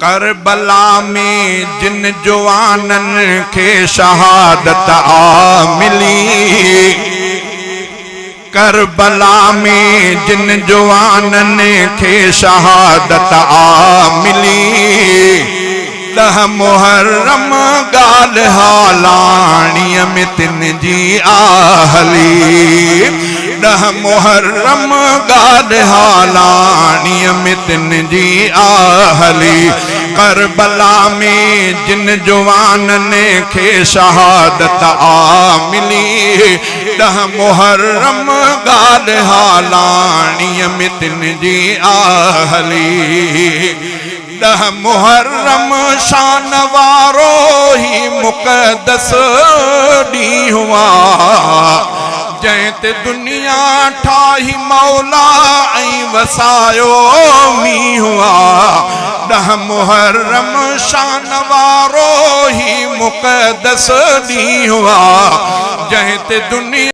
करबला में जिन जवानन के शहादत आ मिली, करबला में जिन जवानन के शहादत आ मिली। 10 मुहर्रम गाल हालाणीअ में तिन जी आहली, 10 मुहर्रम गाल हालाणीअ में तिन जी आहली। करबला में जिन जवानन के शहादत आ मिली, 10 मुहर्रम गाल हालाणीअ में तिन जी आहली। 10 मुहर्रम शान वारो ही मुक़द्दस ॾींहुं हुआ, जंहिं ते दुनिया ठाही मौला ऐं वसायो मींहुं हुआ। 10 मुहर्रम शान वारो ही मुक़द्दस ॾींहुं हुआ, जंहिं ते दुनिया